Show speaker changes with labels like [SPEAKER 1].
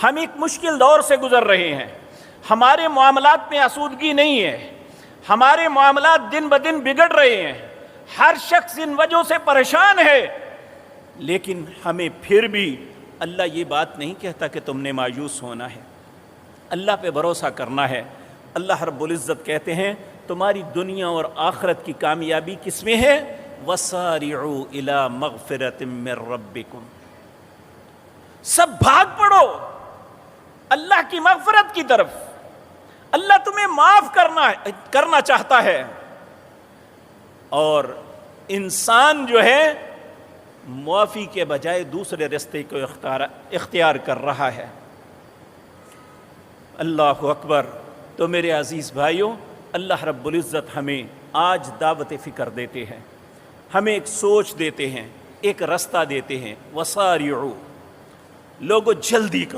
[SPEAKER 1] ہم ایک مشکل دور سے گزر رہے ہیں، ہمارے معاملات میں آسودگی نہیں ہے، ہمارے معاملات دن بدن بگڑ رہے ہیں، ہر شخص ان وجہوں سے پریشان ہے، لیکن ہمیں پھر بھی اللہ یہ بات نہیں کہتا کہ تم نے مایوس ہونا ہے، اللہ پہ بھروسہ کرنا ہے۔ اللہ رب العزت کہتے ہیں تمہاری دنیا اور آخرت کی کامیابی کس میں ہے؟ وَسَارِعُوا إِلَىٰ مَغْفِرَةٍ مِّن رَبِّكُمْ، سب بھاگ پڑو اللہ کی مغفرت کی طرف۔ اللہ تمہیں معاف کرنا چاہتا ہے، اور انسان جو ہے معافی کے بجائے دوسرے راستے کو اختیار کر رہا ہے۔ اللہ اکبر۔ تو میرے عزیز بھائیوں، اللہ رب العزت ہمیں آج دعوت فکر دیتے ہیں، ہمیں ایک سوچ دیتے ہیں، ایک راستہ دیتے ہیں۔ وسارعوا، لوگوں جلدی کرو۔